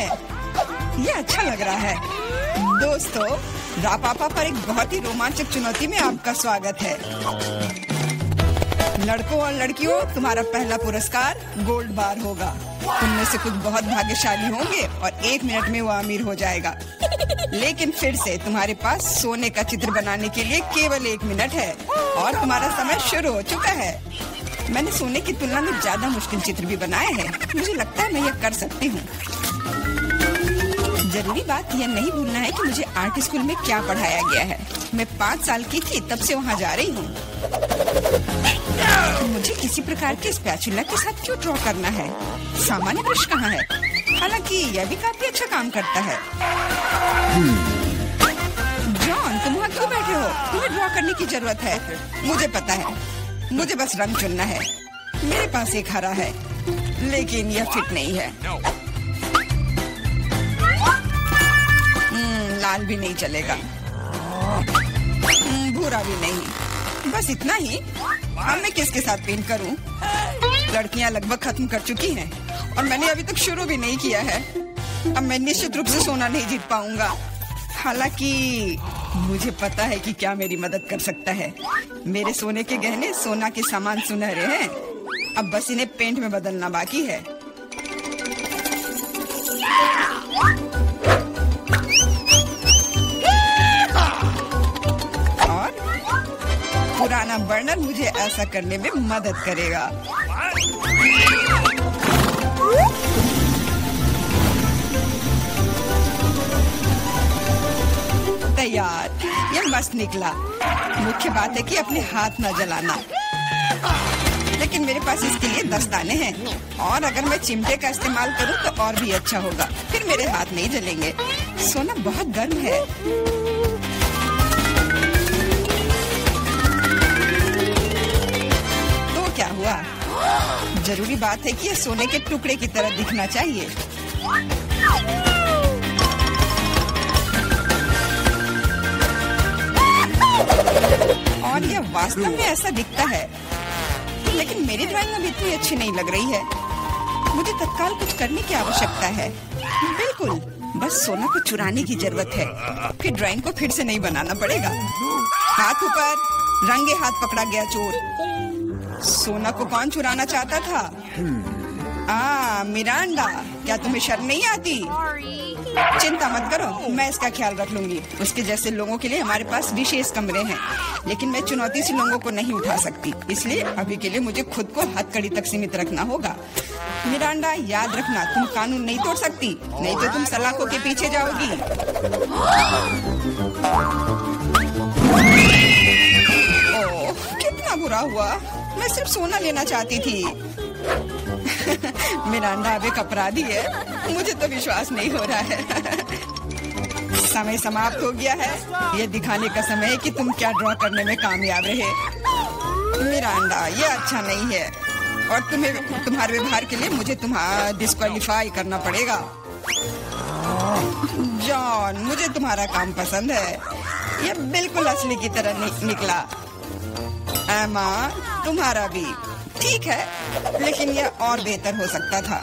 हैं। ये अच्छा लग रहा है। दोस्तों, रापापा पर एक बहुत ही रोमांचक चुनौती में आपका स्वागत है। लड़कों और लड़कियों, तुम्हारा पहला पुरस्कार गोल्ड बार होगा। तुम में से कुछ बहुत भाग्यशाली होंगे और 1 मिनट में वो अमीर हो जाएगा। लेकिन फिर से तुम्हारे पास सोने का चित्र बनाने के लिए केवल 1 मिनट है और तुम्हारा समय शुरू हो चुका है। मैंने सोने की तुलना में ज्यादा मुश्किल चित्र भी बनाए हैं। मुझे लगता है मैं यह कर सकती हूँ। जरूरी बात यह नहीं भूलना है कि मुझे आर्ट स्कूल में क्या पढ़ाया गया है। मैं 5 साल की थी तब से वहाँ जा रही हूँ। मुझे किसी प्रकार के स्पैचुला के साथ क्यों ड्रॉ करना है? सामान्य ब्रश कहाँ है? हालांकि यह भी काफी अच्छा काम करता है। जॉन, तुम वहाँ क्यों बैठे हो? तुम्हें ड्रॉ करने की जरूरत है। मुझे पता है, मुझे बस रंग चुनना है। मेरे पास एक हरा है, लेकिन यह फिट नहीं है। लाल भी नहीं चलेगा, भूरा भी नहीं। बस इतना ही। अब मैं किसके साथ पेंट करूं? लड़कियां लगभग खत्म कर चुकी हैं और मैंने अभी तक शुरू भी नहीं किया है। अब मैं निश्चित रूप से सोना नहीं जीत पाऊंगा। हालांकि मुझे पता है कि क्या मेरी मदद कर सकता है। मेरे सोने के गहने सोना के समान सुनहरे हैं। अब बस इन्हें पेंट में बदलना बाकी है। पुराना बर्नर मुझे ऐसा करने में मदद करेगा। तैयार, यह मस्त निकला। मुख्य बात है कि अपने हाथ न जलाना। लेकिन मेरे पास इसके लिए दस्ताने हैं और अगर मैं चिमटे का इस्तेमाल करूं तो और भी अच्छा होगा। फिर मेरे हाथ नहीं जलेंगे। सोना बहुत गर्म है। क्या हुआ? जरूरी बात है कि यह सोने के टुकड़े की तरह दिखना चाहिए। और यह वास्तव में ऐसा दिखता है। लेकिन मेरी ड्राइंग अभी इतनी अच्छी नहीं लग रही है। मुझे तत्काल कुछ करने की आवश्यकता है। बिल्कुल, बस सोना को चुराने की जरूरत है। फिर ड्राइंग को फिर से नहीं बनाना पड़ेगा। हाथ ऊपर, रंगे हाथ पकड़ा गया चोर। सोना को कौन चुराना चाहता था? मिरांडा, क्या तुम्हें शर्म नहीं आती? चिंता मत करो, मैं इसका ख्याल रख लूंगी। उसके जैसे लोगों के लिए हमारे पास विशेष कमरे हैं। लेकिन मैं चुनौती से लोगों को नहीं उठा सकती, इसलिए अभी के लिए मुझे खुद को हथकड़ी तक सीमित रखना होगा। मिरांडा, याद रखना, तुम कानून नहीं तोड़ सकती, नहीं तो तुम सलाखों के पीछे जाओगी। ओह, कितना बुरा हुआ। मैं सिर्फ सोना लेना चाहती थी। मिरांडा अब एक अपराधी है। मुझे तो विश्वास नहीं हो रहा है। समय समाप्त हो गया है। ये दिखाने का समय है कि तुम क्या ड्रॉ करने में कामयाब रहे। मिरांडा, ये अच्छा नहीं है और तुम्हारे व्यवहार के लिए मुझे तुम्हारा डिस्क्वालीफाई करना पड़ेगा। जॉन, मुझे तुम्हारा काम पसंद है। ये बिल्कुल असली की तरह निकला। एमा, तुम्हारा भी ठीक है, लेकिन यह और बेहतर हो सकता था।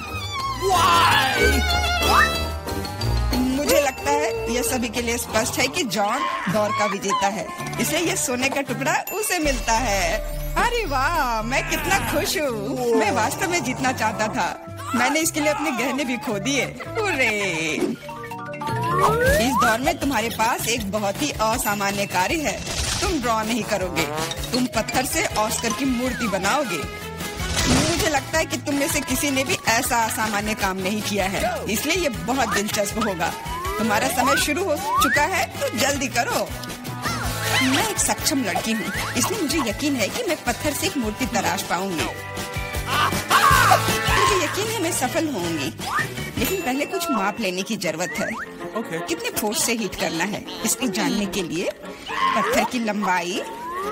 मुझे लगता है यह सभी के लिए स्पष्ट है कि जॉन दौर का विजेता है, इसलिए यह सोने का टुकड़ा उसे मिलता है। अरे वाह, मैं कितना खुश हूँ। मैं वास्तव में जीतना चाहता था। मैंने इसके लिए अपने गहने भी खो दिए। हुर्रे! इस दौर में तुम्हारे पास एक बहुत ही असामान्य कार्य है। तुम ड्रॉ नहीं करोगे, तुम पत्थर से ऑस्कर की मूर्ति बनाओगे। मुझे लगता है कि तुम में से किसी ने भी ऐसा असामान्य काम नहीं किया है, इसलिए ये बहुत दिलचस्प होगा। तुम्हारा समय शुरू हो चुका है, तो जल्दी करो। मैं एक सक्षम लड़की हूँ, इसलिए मुझे यकीन है कि मैं पत्थर से एक मूर्ति तराश पाऊंगी। मुझे यकीन है मैं सफल होंगी, लेकिन पहले कुछ माप लेने की जरूरत है। कितने फोर्स से हीट करना है, इसको जानने के लिए पत्थर की लंबाई,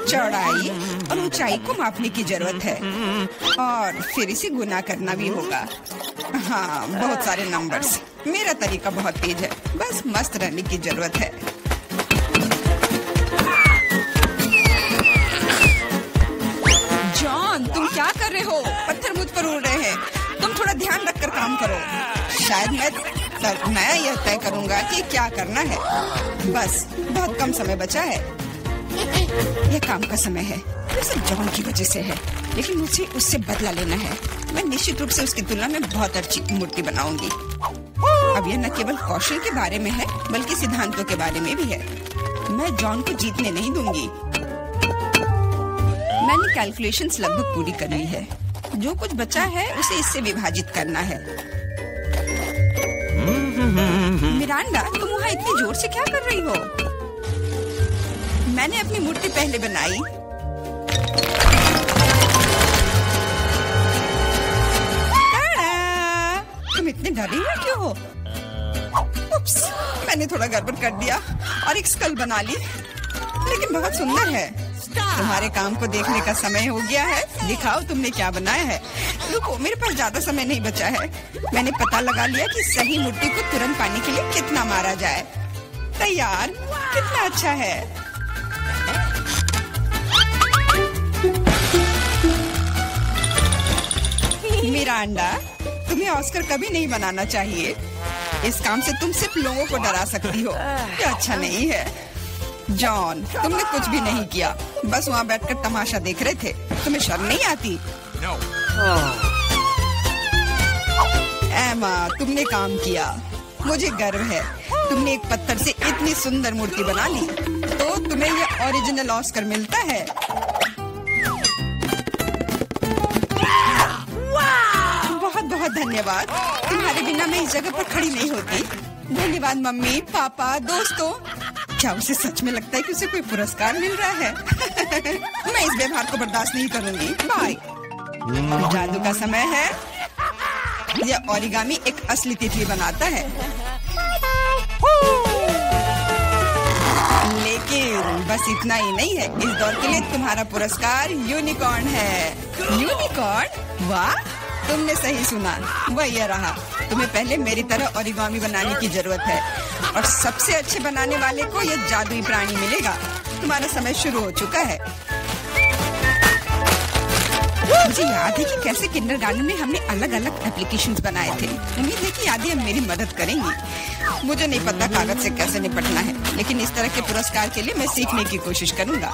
चौड़ाई और ऊंचाई को मापने की जरूरत है और फिर इसे गुना करना भी होगा। हाँ, बहुत सारे नंबर्स। मेरा तरीका बहुत तेज है, बस मस्त रहने की जरूरत है। जॉन, तुम क्या कर रहे हो? पत्थर मुझ पर उड़ रहे हैं। तुम थोड़ा ध्यान रखकर काम करो। शायद मैं मैं यह तय करूंगा कि क्या करना है। बस बहुत कम समय बचा है। यह काम का समय है। ये सब जॉन की वजह से है, लेकिन मुझे उससे बदला लेना है। मैं निश्चित रूप से उसकी तुलना में बहुत अच्छी मूर्ति बनाऊंगी। अब यह न केवल कौशल के बारे में है, बल्कि सिद्धांतों के बारे में भी है। मैं जॉन को जीतने नहीं दूंगी। मैंने कैलकुलेशंस लगभग पूरी कर ली है। जो कुछ बचा है उसे इससे विभाजित करना है। मिरांडा, तुम वहाँ इतनी जोर से क्या कर रही हो? मैंने अपनी मूर्ति पहले बनाई। तुम इतने डरी हुए क्यों हो? उप्स, मैंने थोड़ा गड़बड़ कर दिया और एक स्कल बना ली, लेकिन बहुत सुंदर है। तुम्हारे काम को देखने का समय हो गया है। दिखाओ तुमने क्या बनाया है। रुको, मेरे पास ज्यादा समय नहीं बचा है। मैंने पता लगा लिया कि सही मूर्ति को तुरंत पाने के लिए कितना मारा जाए। तैयार? कितना अच्छा है। मिरांडा, तुम्हें ऑस्कर कभी नहीं बनाना चाहिए। इस काम से तुम सिर्फ लोगों को डरा सकती हो। ये अच्छा नहीं है। जॉन, तुमने कुछ भी नहीं किया, बस वहाँ बैठकर तमाशा देख रहे थे। तुम्हें शर्म नहीं आती? एमा, तुमने काम किया। मुझे गर्व है। तुमने एक पत्थर से इतनी सुंदर मूर्ति बना ली, तो तुम्हें ये ओरिजिनल ऑस्कर मिलता है। बहुत बहुत धन्यवाद। तुम्हारे बिना मैं इस जगह पर खड़ी नहीं होती। धन्यवाद मम्मी, पापा, दोस्तों। क्या उसे सच में लगता है कि उसे कोई पुरस्कार मिल रहा है? मैं इस व्यवहार को बर्दाश्त नहीं करूंगी। बाय। जादू का समय है। यह ओरिगामी एक असली तितली बनाता है, लेकिन बस इतना ही नहीं है। इस दौर के लिए तुम्हारा पुरस्कार यूनिकॉर्न है। यूनिकॉर्न? वाह, तुमने सही सुना। वह यह रहा। तुम्हें पहले मेरी तरह ओरिगामी बनाने की जरूरत है, और सबसे अच्छे बनाने वाले को यह जादुई प्राणी मिलेगा। तुम्हारा समय शुरू हो चुका है। मुझे याद है कि कैसे किंडरगार्टन में हमने अलग अलग एप्लीकेशंस बनाए थे। उम्मीद है कि यादें अब मेरी मदद करेंगी। मुझे नहीं पता कागज से कैसे निपटना है, लेकिन इस तरह के पुरस्कार के लिए मैं सीखने की कोशिश करूंगा।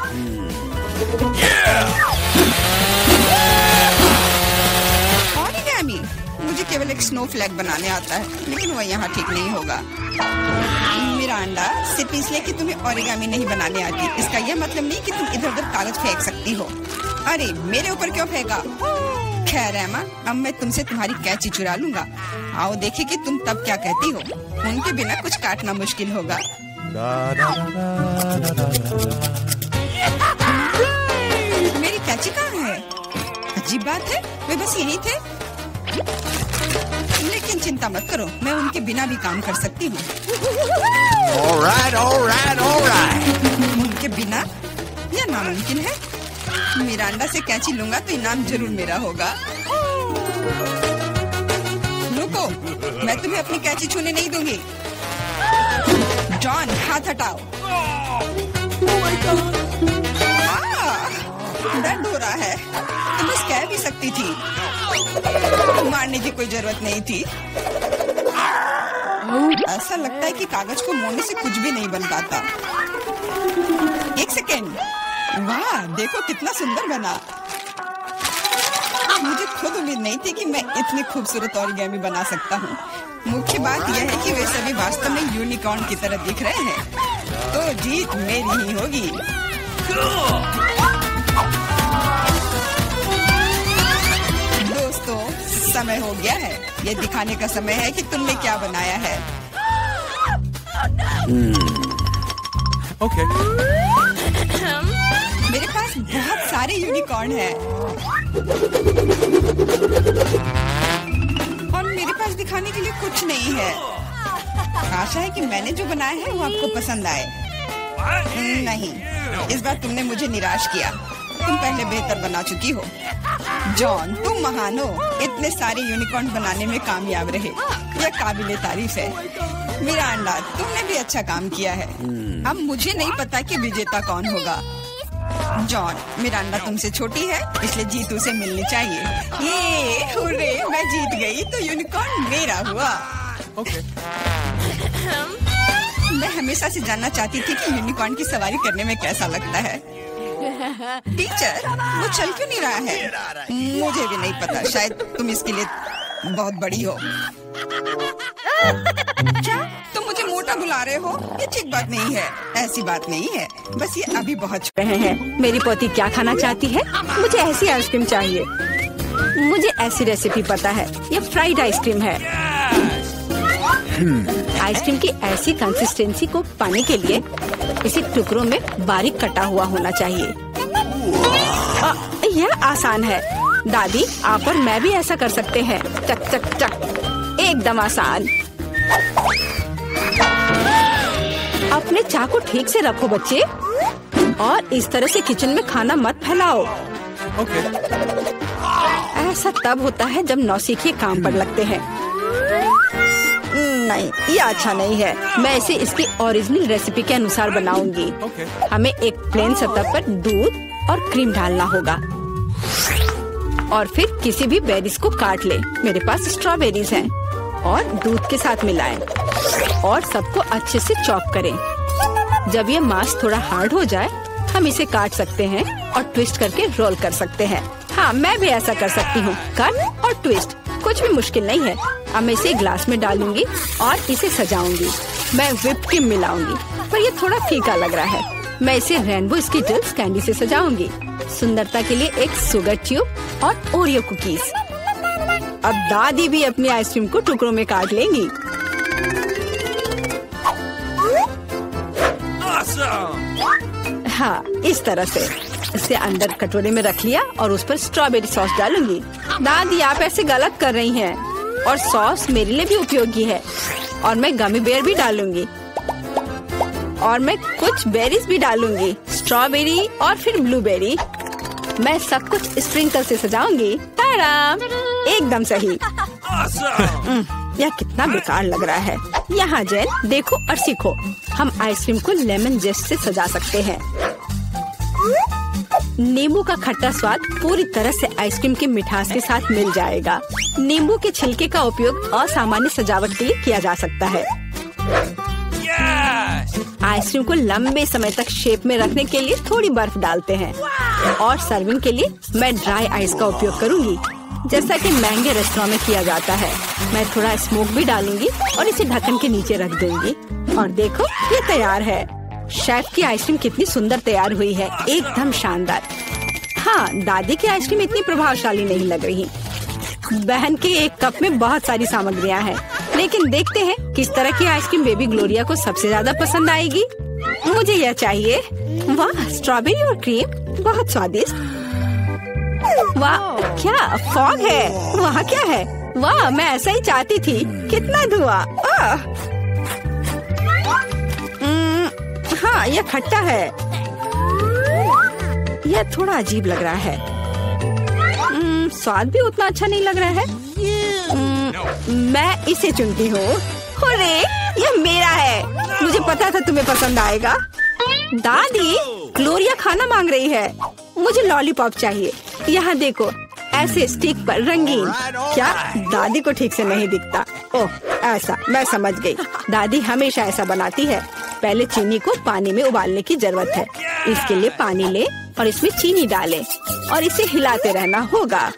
ओरिगामी, मुझे केवल एक स्नोफ्लैक बनाने आता है, लेकिन वह यहाँ ठीक नहीं होगा। मिरांडा, सिर्फ इसलिए कि तुम्हें ओरिगामी नहीं बनाने आती, इसका यह मतलब नहीं कि तुम इधर उधर कागज फेंक सकती हो। अरे, मेरे ऊपर क्यों फेंका? खैर एमा, अब मैं तुमसे तुम्हारी कैंची चुरा लूंगा। आओ देखें कि तुम तब क्या कहती हो। उनके बिना कुछ काटना मुश्किल होगा। मेरी कैंची कहाँ है? अजीब बात है, वे बस यहीं थे। लेकिन चिंता मत करो, मैं उनके बिना भी काम कर सकती हूँ। all right. उनके बिना? यह नामुमकिन है। मिरांडा से कैंची लूंगा तो इनाम जरूर मेरा होगा। रुको, मैं तुम्हें अपनी कैंची छूने नहीं दूंगी। जॉन, हाथ हटाओ। दर्द हो रहा है। तुम बस कह भी सकती थी। मारने की कोई जरूरत नहीं थी। ऐसा लगता है कि कागज को मोड़ने से कुछ भी नहीं बन पाता। एक सेकेंड। वाह, देखो कितना सुंदर बना। मुझे खुद उम्मीद नहीं थी कि मैं इतनी खूबसूरत ओरिगामी बना सकता हूँ। मुख्य बात यह है कि वे सभी वास्तव में यूनिकॉर्न की तरह दिख रहे हैं, तो जीत मेरी ही होगी। दोस्तों, समय हो गया है। ये दिखाने का समय है कि तुमने क्या बनाया है। Okay. मेरे पास बहुत सारे यूनिकॉर्न हैं और मेरे पास दिखाने के लिए कुछ नहीं है। आशा है कि मैंने जो बनाया है वो आपको पसंद आए। नहीं, इस बार तुमने मुझे निराश किया। तुम पहले बेहतर बना चुकी हो। जॉन, तुम महान हो। इतने सारे यूनिकॉर्न बनाने में कामयाब रहे, यह काबिले तारीफ है। मिरांडा, तुमने भी अच्छा काम किया है। अब मुझे नहीं पता कि विजेता कौन होगा। जॉन, मिरांडा तुमसे छोटी है, इसलिए जीत उसे मिलनी चाहिए। ये हुर्रे, मैं जीत गई तो यूनिकॉर्न मेरा हुआ। मैं हमेशा से जानना चाहती थी कि यूनिकॉर्न की सवारी करने में कैसा लगता है। टीचर, वो चल क्यों नहीं रहा है? मुझे भी नहीं पता, शायद तुम इसके लिए बहुत बड़ी हो। क्या तुम मुझे मोटा बुला रहे हो? ये ठीक बात नहीं है। ऐसी बात नहीं है, बस ये अभी बहुत रहे हैं। मेरी पोती क्या खाना चाहती है? मुझे ऐसी आइसक्रीम चाहिए। मुझे ऐसी रेसिपी पता है, ये फ्राइड आइसक्रीम है। आइसक्रीम की ऐसी कंसिस्टेंसी को पाने के लिए इसे टुकड़ों में बारीक कटा हुआ होना चाहिए। यह आसान है दादी, आप और मैं भी ऐसा कर सकते हैं। चक चक चक, एकदम आसान। अपने चाकू ठीक से रखो बच्चे, और इस तरह से किचन में खाना मत फैलाओ। ऐसा तब होता है जब नौसिखिए काम पर लगते हैं। नहीं, ये अच्छा नहीं है। मैं इसे इसकी ओरिजिनल रेसिपी के अनुसार बनाऊंगी। हमें एक प्लेन सतह पर दूध और क्रीम डालना होगा, और फिर किसी भी बेरीज को काट ले। मेरे पास स्ट्रॉबेरीज हैं, और दूध के साथ मिलाएं और सबको अच्छे से चॉप करें। जब ये मांस थोड़ा हार्ड हो जाए, हम इसे काट सकते हैं और ट्विस्ट करके रोल कर सकते हैं। हाँ, मैं भी ऐसा कर सकती हूँ। कट और ट्विस्ट कुछ भी मुश्किल नहीं है। अब मैं इसे ग्लास में डालूंगी और इसे सजाऊंगी। मैं व्हिप क्रीम मिलाऊंगी, पर ये थोड़ा फीका लग रहा है। मैं इसे रेनबो स्किटल्स कैंडी से सजाऊंगी। सुंदरता के लिए एक शुगर ट्यूब और ओरियो कुकीज। अब दादी भी अपनी आइसक्रीम को टुकड़ों में काट लेंगी। हाँ, इस तरह से इसे अंदर कटोरे में रख लिया और उस पर स्ट्रॉबेरी सॉस डालूंगी। दादी, आप ऐसे गलत कर रही हैं, और सॉस मेरे लिए भी उपयोगी है। और मैं गमी बेयर भी डालूंगी, और मैं कुछ बेरीज भी डालूंगी, स्ट्रॉबेरी और फिर ब्लूबेरी। मैं सब कुछ स्प्रिंकल से सजाऊंगी। ताराम, एकदम सही। यह कितना बेकार लग रहा है। यहाँ जेन, देखो और सीखो। हम आइसक्रीम को लेमन जेस्ट से सजा सकते हैं। नींबू का खट्टा स्वाद पूरी तरह से आइसक्रीम की मिठास के साथ मिल जाएगा। नींबू के छिलके का उपयोग असामान्य सजावट के लिए किया जा सकता है। आइसक्रीम को लंबे समय तक शेप में रखने के लिए थोड़ी बर्फ डालते हैं, और सर्विंग के लिए मैं ड्राई आइस का उपयोग करूंगी, जैसा कि महंगे रेस्टोरेंट में किया जाता है। मैं थोड़ा स्मोक भी डालूंगी और इसे ढक्कन के नीचे रख दूंगी। और देखो, ये तैयार है। शेफ की आइसक्रीम कितनी सुंदर तैयार हुई है, एकदम शानदार। हाँ, दादी की आइसक्रीम इतनी प्रभावशाली नहीं लग रही। बहन के एक कप में बहुत सारी सामग्रियाँ हैं, लेकिन देखते हैं किस तरह की आइसक्रीम बेबी ग्लोरिया को सबसे ज्यादा पसंद आएगी। मुझे यह चाहिए। वाह, स्ट्रॉबेरी और क्रीम, बहुत स्वादिष्ट। वाह, क्या फॉग है? वहाँ क्या है? वाह, मैं ऐसा ही चाहती थी। कितना धुआं। हाँ, यह खट्टा है। यह थोड़ा अजीब लग रहा है। स्वाद भी उतना अच्छा नहीं लग रहा है। मैं इसे चुनती हूँ। अरे, यह मेरा है। मुझे पता था तुम्हें पसंद आएगा। दादी, ग्लोरिया खाना मांग रही है। मुझे लॉलीपॉप चाहिए। यहाँ देखो, ऐसे स्टिक पर रंगीन। क्या दादी को ठीक से नहीं दिखता? ओह, ऐसा, मैं समझ गई। दादी हमेशा ऐसा बनाती है। पहले चीनी को पानी में उबालने की जरूरत है। इसके लिए पानी ले और इसमें चीनी डाले और इसे हिलाते रहना होगा।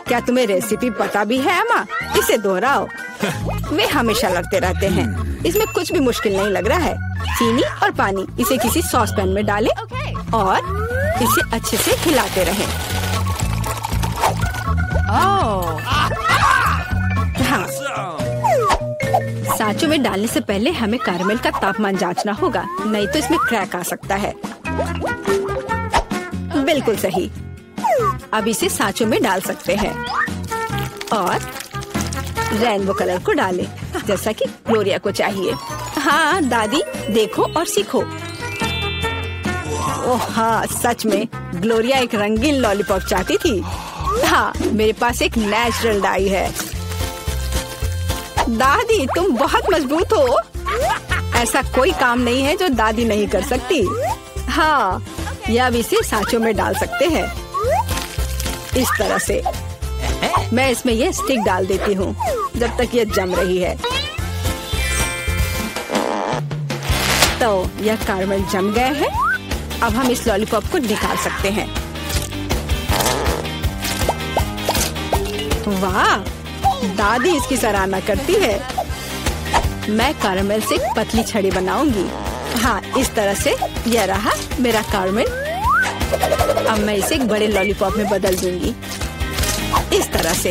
क्या तुम्हें रेसिपी पता भी है अम्मा? इसे दोहराओ। वे हमेशा लड़ते रहते हैं। इसमें कुछ भी मुश्किल नहीं लग रहा है। चीनी और पानी, इसे किसी सॉस पैन में डालें और इसे अच्छे से हिलाते रहें। हाँ, सांचों में डालने से पहले हमें कैरमेल का तापमान जांचना होगा, नहीं तो इसमें क्रैक आ सकता है। बिल्कुल सही। अब इसे सांचों में डाल सकते हैं और रेनबो कलर को डालें, जैसा कि ग्लोरिया को चाहिए। हाँ दादी, देखो और सीखो। ओह हाँ, सच में ग्लोरिया एक रंगीन लॉलीपॉप चाहती थी। हाँ, मेरे पास एक नेचुरल डाई है। दादी, तुम बहुत मजबूत हो। ऐसा कोई काम नहीं है जो दादी नहीं कर सकती। हाँ, या अब इसे सांचों में डाल सकते हैं इस तरह से। मैं इसमें ये स्टिक डाल देती हूँ जब तक ये जम रही है। तो यह कैरमल जम गए हैं। अब हम इस लॉलीपॉप को निकाल सकते हैं। वाह, दादी इसकी सराहना करती है। मैं कैरमल से एक पतली छड़ी बनाऊंगी। हाँ, इस तरह से। यह रहा मेरा कैरमल। अब मैं इसे एक बड़े लॉलीपॉप में बदल दूंगी, इस तरह से।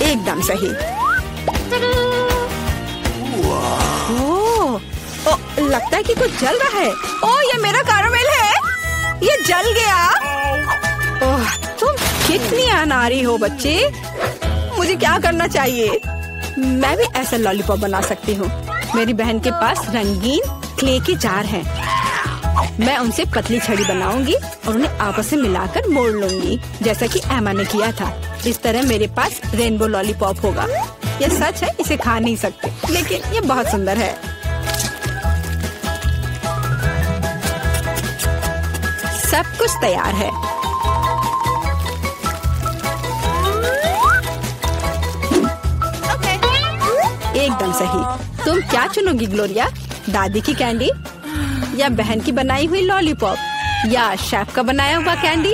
एकदम सही। ओह, लगता है कि कुछ जल रहा है। ओह, ये मेरा कैरमल है, ये जल गया। ओह, तुम कितनी अनाड़ी हो बच्चे। मुझे क्या करना चाहिए? मैं भी ऐसा लॉलीपॉप बना सकती हूँ। मेरी बहन के पास रंगीन क्ले के जार हैं। मैं उनसे पतली छड़ी बनाऊंगी और उन्हें आपस में मिलाकर मोड़ लूंगी, जैसा कि एमा ने किया था। इस तरह मेरे पास रेनबो लॉलीपॉप होगा। यह सच है, इसे खा नहीं सकते, लेकिन ये बहुत सुंदर है। सब कुछ तैयार है। एकदम सही। तुम क्या चुनोगी ग्लोरिया? दादी की कैंडी या बहन की बनाई हुई लॉलीपॉप या शेफ का बनाया हुआ कैंडी?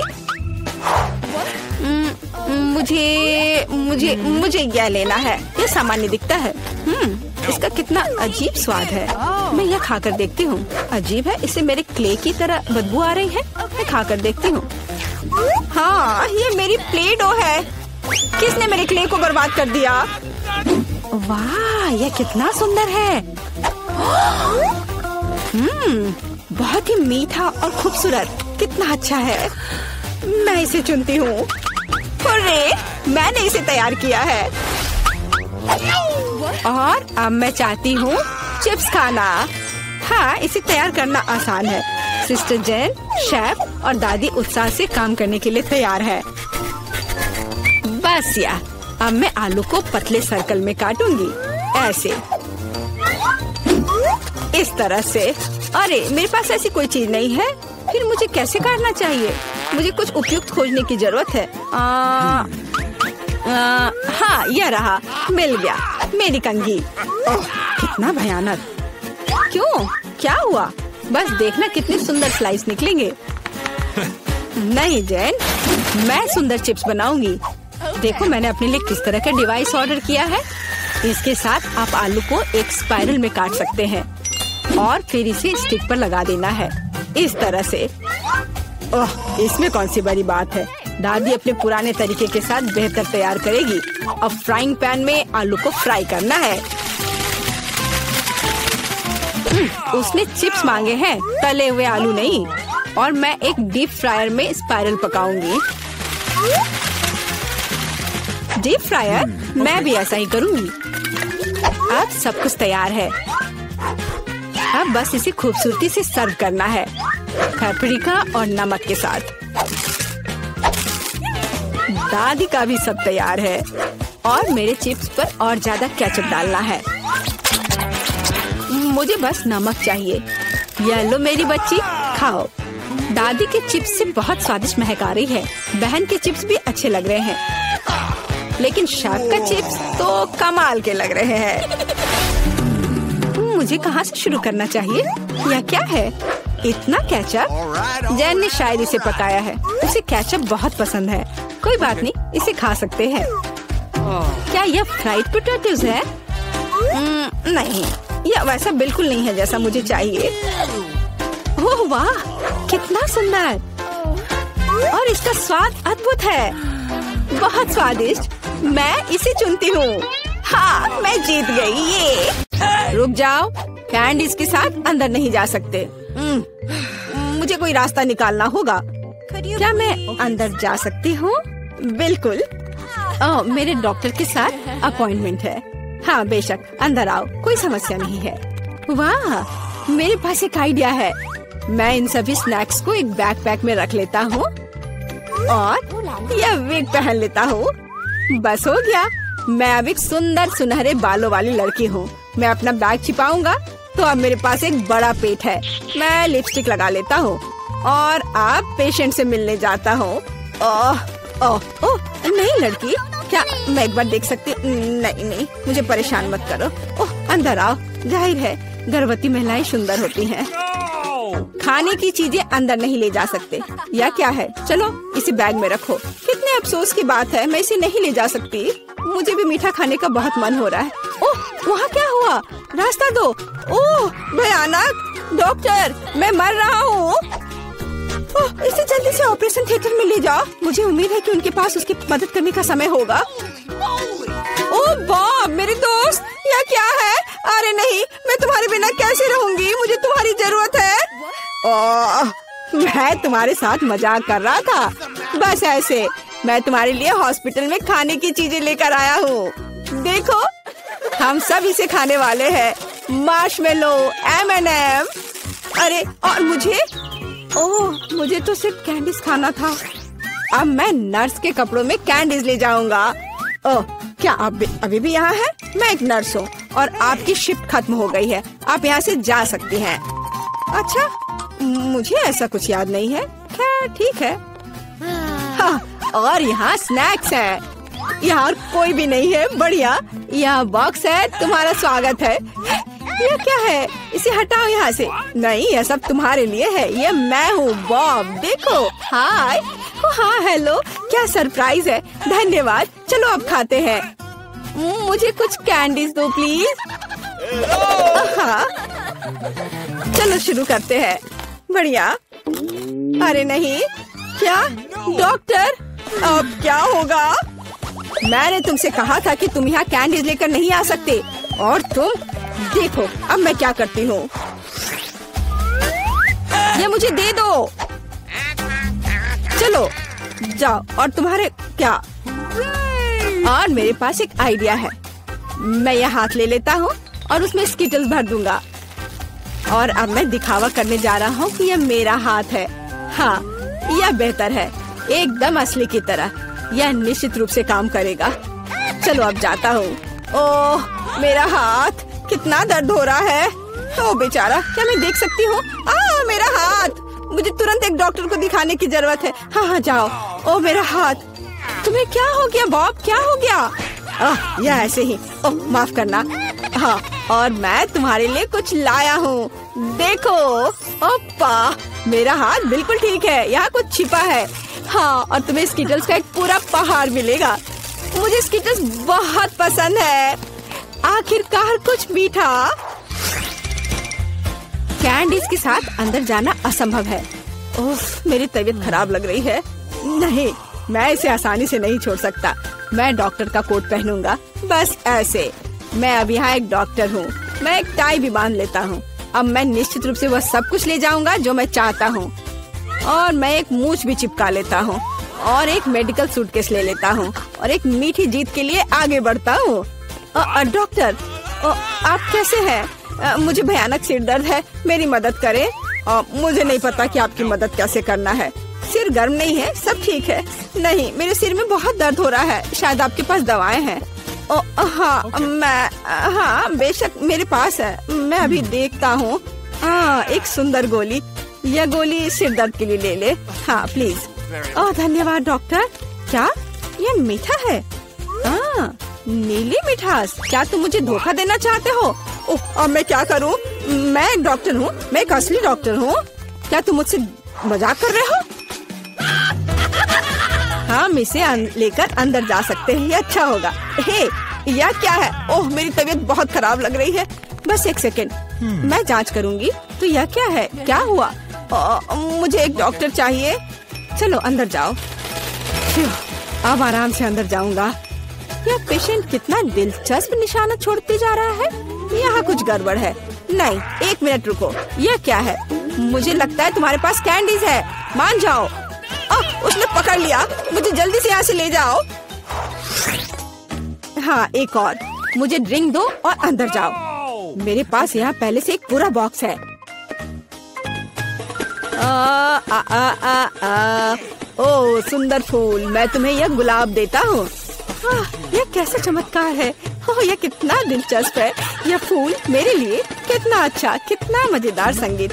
मुझे मुझे मुझे यह लेना है। यह सामान्य दिखता है। इसका कितना अजीब स्वाद है। मैं यह खाकर देखती हूँ। अजीब है, इसे मेरे क्ले की तरह बदबू आ रही है। मैं खाकर देखती हूँ। हाँ, ये मेरी प्ले डो है। किसने मेरे क्ले को बर्बाद कर दिया? वाह, यह कितना सुंदर है। बहुत ही मीठा और खूबसूरत। कितना अच्छा है। मैं इसे चुनती हूँ। अरे, मैंने इसे तैयार किया है। और अब मैं चाहती हूँ चिप्स खाना। हाँ, इसे तैयार करना आसान है। सिस्टर जेन, शेफ और दादी उत्साह से काम करने के लिए तैयार है। बस या, अब मैं आलू को पतले सर्कल में काटूंगी, ऐसे, इस तरह से। अरे, मेरे पास ऐसी कोई चीज नहीं है। फिर मुझे कैसे काटना चाहिए? मुझे कुछ उपयुक्त खोजने की जरूरत है। हाँ, यह रहा, मिल गया, मेरी कंघी। ओह, कितना भयानक। क्यों? क्या हुआ? बस देखना कितने सुंदर स्लाइस निकलेंगे। नहीं जेन, मैं सुंदर चिप्स बनाऊंगी। देखो मैंने अपने लिए किस तरह का डिवाइस ऑर्डर किया है। इसके साथ आप आलू को एक स्पाइरल में काट सकते हैं और फिर इसे स्टिक पर लगा देना है, इस तरह से। ओह, इसमें कौन सी बड़ी बात है। दादी अपने पुराने तरीके के साथ बेहतर तैयार करेगी। अब फ्राइंग पैन में आलू को फ्राई करना है। उसने चिप्स मांगे हैं, तले हुए आलू नहीं। और मैं एक डीप फ्रायर में स्पाइरल पकाऊंगी। Deep fryer? मैं भी ऐसा ही करूंगी। अब सब कुछ तैयार है। अब बस इसे खूबसूरती से सर्व करना है, पेपरिका और नमक के साथ। दादी का भी सब तैयार है और मेरे चिप्स पर और ज्यादा केचप डालना है। मुझे बस नमक चाहिए। ये लो मेरी बच्ची, खाओ। दादी के चिप्स से बहुत स्वादिष्ट महक आ रही है। बहन के चिप्स भी अच्छे लग रहे हैं, लेकिन शेफ का चिप्स तो कमाल के लग रहे हैं। मुझे कहाँ से शुरू करना चाहिए? यह क्या है? इतना केचप? जैन ने शायद इसे पकाया है। उसे केचप बहुत पसंद है। कोई बात नहीं, इसे खा सकते हैं। क्या यह फ्राइड पोटैटोज है? नहीं, यह वैसा बिल्कुल नहीं है जैसा मुझे चाहिए। ओह वाह, कितना सुंदर। और इसका स्वाद अद्भुत है, बहुत स्वादिष्ट। मैं इसे चुनती हूँ। हाँ, मैं जीत गई। ये रुक जाओ, कैंडीज के साथ अंदर नहीं जा सकते। मुझे कोई रास्ता निकालना होगा। क्या मैं अंदर जा सकती हूँ? बिल्कुल। मेरे डॉक्टर के साथ अपॉइंटमेंट है। हाँ बेशक, अंदर आओ, कोई समस्या नहीं है। वाह, मेरे पास एक आइडिया है। मैं इन सभी स्नैक्स को एक बैकपैक में रख लेता हूँ और यह विग पहन लेता हूँ। बस हो गया। मैं अब एक सुंदर सुनहरे बालों वाली लड़की हूँ। मैं अपना बैग छिपाऊंगा तो अब मेरे पास एक बड़ा पेट है। मैं लिपस्टिक लगा लेता हूँ और अब पेशेंट से मिलने जाता हूँ। ओह ओह ओह, नहीं लड़की, क्या मैं एक बार देख सकती? नहीं नहीं, मुझे परेशान मत करो। ओह, अंदर आओ। जाहिर है गर्भवती महिलाएं सुंदर होती हैं। खाने की चीजें अंदर नहीं ले जा सकते। या क्या है? चलो इसे बैग में रखो। कितने अफसोस की बात है, मैं इसे नहीं ले जा सकती। मुझे भी मीठा खाने का बहुत मन हो रहा है। ओह, वहाँ क्या हुआ? रास्ता दो। ओह भयानक! डॉक्टर, मैं मर रहा हूँ। इसे जल्दी से ऑपरेशन थिएटर में ले जाओ। मुझे उम्मीद है कि उनके पास उसकी मदद करने का समय होगा। ओह बॉब, मेरे दोस्त, यह क्या है? अरे नहीं, मैं तुम्हारे बिना कैसे रहूंगी? मुझे तुम्हारी जरूरत है। मैं तुम्हारे साथ मजाक कर रहा था। बस ऐसे। मैं तुम्हारे लिए हॉस्पिटल में खाने की चीजें लेकर आया हूँ। देखो, हम सब इसे खाने वाले हैं। Marshmallow, M&M। अरे और मुझे तो सिर्फ कैंडीज खाना था। अब मैं नर्स के कपड़ों में कैंडीज ले जाऊंगा। ओह, क्या आप अभी भी यहाँ हैं? मैं एक नर्स हूँ और आपकी शिफ्ट खत्म हो गई है। आप यहाँ से जा सकती हैं। अच्छा, मुझे ऐसा कुछ याद नहीं है। खैर ठीक है। हाँ, और यहाँ स्नैक्स है। यहाँ और कोई भी नहीं है। बढ़िया, यहाँ बॉक्स है। तुम्हारा स्वागत है। ये क्या है? इसे हटाओ यहाँ से। नहीं, यह सब तुम्हारे लिए है। ये मैं हूँ बॉब। देखो, हाय। हाँ हेलो, क्या सरप्राइज है। धन्यवाद। चलो अब खाते हैं। मुझे कुछ कैंडीज दो प्लीज। हाँ, चलो शुरू करते हैं। बढ़िया। अरे नहीं, क्या डॉक्टर, अब क्या होगा? मैंने तुमसे कहा था कि तुम यहाँ कैंडीज लेकर नहीं आ सकते, और तुम देखो अब मैं क्या करती हूँ। ये मुझे दे दो। चलो जाओ। और तुम्हारे क्या? और मेरे पास एक आइडिया है। मैं यह हाथ ले लेता हूँ और उसमें स्किटल्स भर दूंगा। और अब मैं दिखावा करने जा रहा हूँ कि यह मेरा हाथ है। हाँ, यह बेहतर है, एकदम असली की तरह। यह निश्चित रूप से काम करेगा। चलो अब जाता हूँ। ओह मेरा हाथ, कितना दर्द हो रहा है। ओ बेचारा, क्या मैं देख सकती हूँ? मेरा हाथ, मुझे तुरंत एक डॉक्टर को दिखाने की जरूरत है। हाँ जाओ। ओ मेरा हाथ। तुम्हें क्या हो गया बॉब? क्या हो गया? यह ऐसे ही। ओह माफ करना। हाँ, और मैं तुम्हारे लिए कुछ लाया हूँ। देखो। ओप्पा, मेरा हाथ बिल्कुल ठीक है। यहाँ कुछ छिपा है। हाँ, और तुम्हें स्किटल्स का एक पूरा पहाड़ मिलेगा। मुझे स्किटल्स बहुत पसंद है। आखिरकार कुछ मीठा। कैंडीज के साथ अंदर जाना असंभव है। ओह, मेरी तबीयत खराब लग रही है। नहीं, मैं इसे आसानी से नहीं छोड़ सकता। मैं डॉक्टर का कोट पहनूंगा। बस ऐसे। मैं अब यहाँ एक डॉक्टर हूँ। मैं एक टाई भी बांध लेता हूँ। अब मैं निश्चित रूप से वह सब कुछ ले जाऊंगा जो मैं चाहता हूँ। और मैं एक मूछ भी चिपका लेता हूँ और एक मेडिकल सूटकेस ले लेता हूँ और एक मीठी जीत के लिए आगे बढ़ता हूँ। डॉक्टर, आप कैसे हैं? मुझे भयानक सिर दर्द है, मेरी मदद करें। मुझे नहीं पता कि आपकी मदद कैसे करना है। सिर गर्म नहीं है, सब ठीक है। नहीं, मेरे सिर में बहुत दर्द हो रहा है। शायद आपके पास दवाएं हैं? हाँ बेशक मेरे पास है। मैं अभी देखता हूँ। एक सुंदर गोली। यह गोली सिर दर्द के लिए ले ले। हाँ प्लीज। धन्यवाद डॉक्टर। क्या यह मीठा है? नीली मिठास। क्या तुम मुझे धोखा देना चाहते हो? अब मैं क्या करूँ? मैं एक डॉक्टर हूँ, मैं एक असली डॉक्टर हूँ। क्या तुम मुझसे मजाक कर रहे हो? हम इसे लेकर अंदर जा सकते हैं, ये अच्छा होगा। हे, यह क्या है? ओह मेरी तबीयत बहुत खराब लग रही है। बस एक सेकेंड, मैं जांच करूंगी। तो यह क्या है? क्या हुआ? मुझे एक डॉक्टर चाहिए। चलो अंदर जाओ। अब आराम से अंदर जाऊंगा। यह पेशेंट कितना दिलचस्प निशाना छोड़ते जा रहा है। यहाँ कुछ गड़बड़ है। नहीं, एक मिनट रुको। यह क्या है? मुझे लगता है तुम्हारे पास कैंडीज है। मान जाओ। उसने पकड़ लिया। मुझे जल्दी से यहाँ से ले जाओ। हाँ, एक और। मुझे ड्रिंक दो और अंदर जाओ। मेरे पास यहाँ पहले से एक पूरा बॉक्स है। ओह सुंदर फूल, मैं तुम्हें यह गुलाब देता हूँ। यह कैसा चमत्कार है। ओह यह कितना दिलचस्प है। यह फूल मेरे लिए। कितना अच्छा, कितना मजेदार संगीत।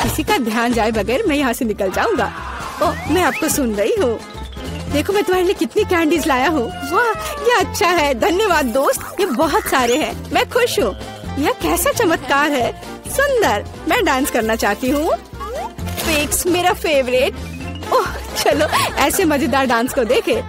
किसी का ध्यान जाए बगैर मैं यहाँ से निकल जाऊंगा। ओह मैं आपको सुन रही हूँ। देखो मैं तुम्हारे लिए कितनी कैंडीज लाया हूँ। वाह, ये अच्छा है। धन्यवाद दोस्त, ये बहुत सारे हैं। मैं खुश हूँ। यह कैसा चमत्कार है। सुंदर, मैं डांस करना चाहती हूँ। फिक्स मेरा फेवरेट। ओह चलो ऐसे मजेदार डांस को देखे।